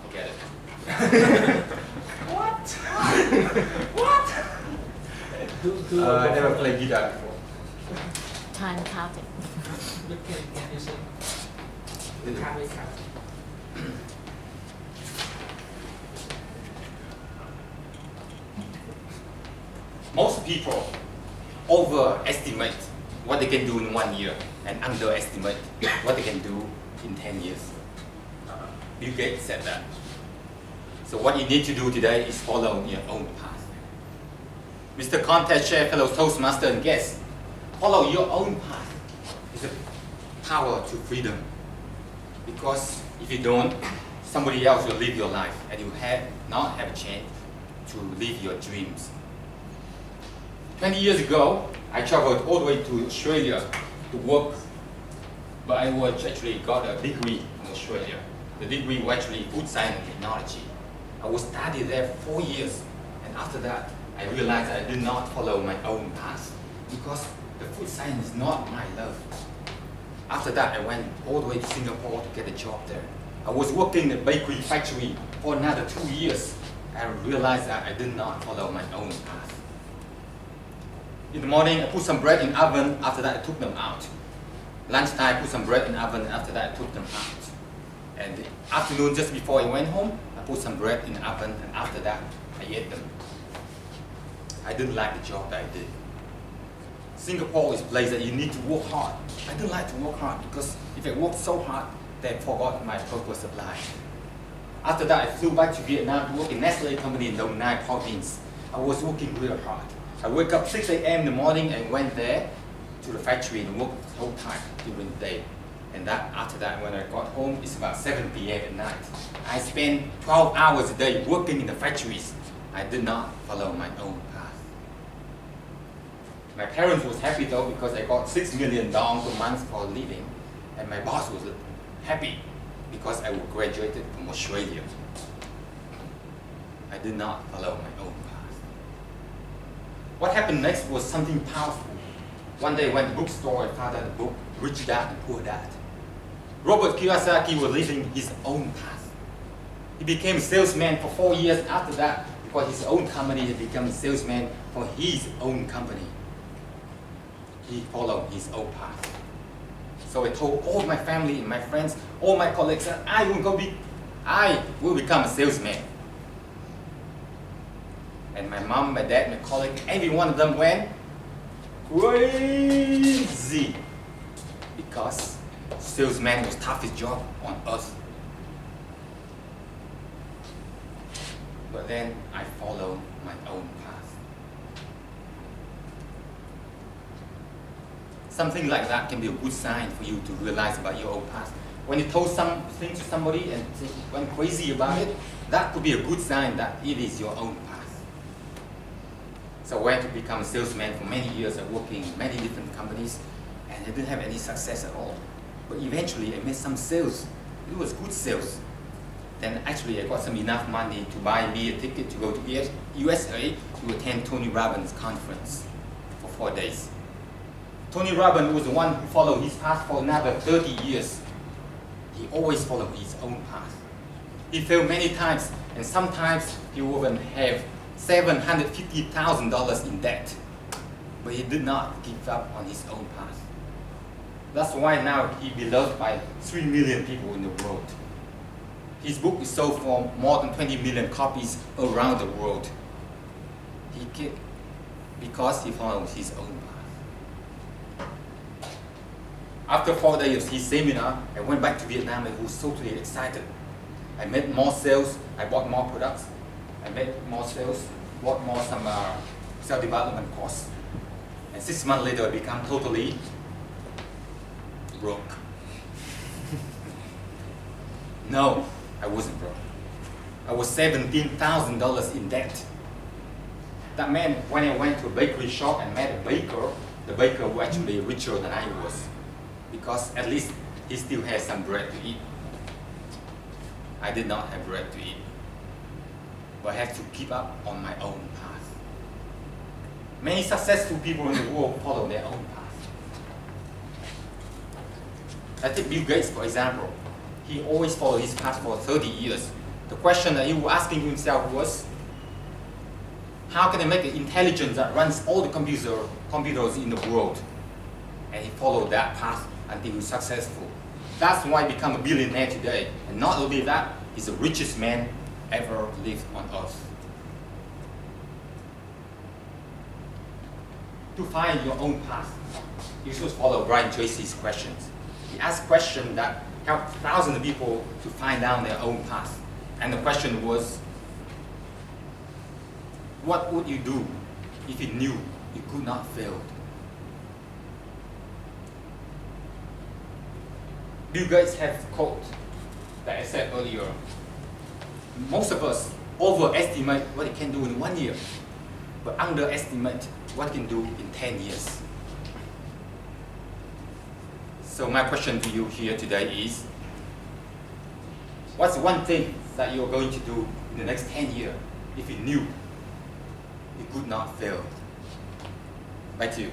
Forget it. What? What? I never played guitar before. Time counting. Can you sing? Can't. Most people overestimate what they can do in 1 year and underestimate what they can do in 10 years. Bill Gates said that. So what you need to do today is follow your own path. Mr. Contest Chair, fellow Toastmaster and guests, follow your own path. It's a power to freedom. Because if you don't, somebody else will live your life and you not have a chance to live your dreams. 20 years ago, I traveled all the way to Australia to work, but I actually got a degree in Australia. The degree was actually food science and technology. I was studying there 4 years, and after that, I realized I did not follow my own path because the food science is not my love. After that, I went all the way to Singapore to get a job there. I was working in a bakery factory for another 2 years. I realized that I did not follow my own path. In the morning, I put some bread in the oven. After that, I took them out. Lunchtime, I put some bread in the oven. After that, I took them out. And the afternoon, just before I went home, I put some bread in the oven. And after that, I ate them. I didn't like the job that I did. Singapore is a place that you need to work hard. I didn't like to work hard because if I worked so hard, then I forgot my purpose of life. After that, I flew back to Vietnam to work in Nestle company in Dong Nai province. I was working really hard. I wake up 6 a.m. in the morning and went there to the factory and worked the whole time during the day. And after that, when I got home, it's about 7 p.m. at night. I spent 12 hours a day working in the factories. I did not follow my own path. My parents was happy though because I got $6 million per month for a living. And my boss was happy because I graduated from Australia. I did not follow my own path. What happened next was something powerful. One day I went to the bookstore and found out the book, Rich Dad and Poor Dad. Robert Kiyosaki was living his own path. He became a salesman for 4 years. After that, because his own company, he became a salesman for his own company. He followed his own path. So I told all my family and my friends, all my colleagues that I will become a salesman. And my mom, my dad, my colleague, every one of them went crazy because salesman was the toughest job on earth. But then I followed my own path. Something like that can be a good sign for you to realize about your own path. When you told something to somebody and went crazy about it, that could be a good sign that it is your own path. So I went to become a salesman for many years. I worked in many different companies and I didn't have any success at all. But eventually I made some sales. It was good sales. Then actually I got some enough money to buy me a ticket to go to USA to attend Tony Robbins' conference for 4 days. Tony Robbins was the one who followed his path for another 30 years. He always followed his own path. He failed many times and sometimes he would even have $750,000 in debt. But he did not give up on his own path. That's why now he's beloved by 3 million people in the world. His book is sold for more than 20 million copies around the world. Because he followed his own path. After 4 days of his seminar, I went back to Vietnam and was totally excited. I made more sales, I bought more products, I made more sales, bought more some self-development course. And 6 months later, I became totally broke. No, I wasn't broke. I was $17,000 in debt. That meant when I went to a bakery shop and met a baker, the baker was actually richer than I was. Because at least he still had some bread to eat. I did not have bread to eat. But I had to keep up on my own path. Many successful people in the world follow their own path. I take Bill Gates for example. He always followed his path for 30 years. The question that he was asking himself was, how can I make an intelligence that runs all the computers in the world? And he followed that path until he was successful. That's why he became a billionaire today. And not only that, he's the richest man ever lived on earth. To find your own path, you should follow Brian Tracy's questions. He asked questions that help thousands of people to find out their own path. And the question was, what would you do if you knew you could not fail? Bill Gates has a quote that I said earlier. Most of us overestimate what it can do in 1 year, but underestimate what it can do in 10 years. So my question to you here today is, what's one thing that you're going to do in the next 10 years if you knew you could not fail? Back to you.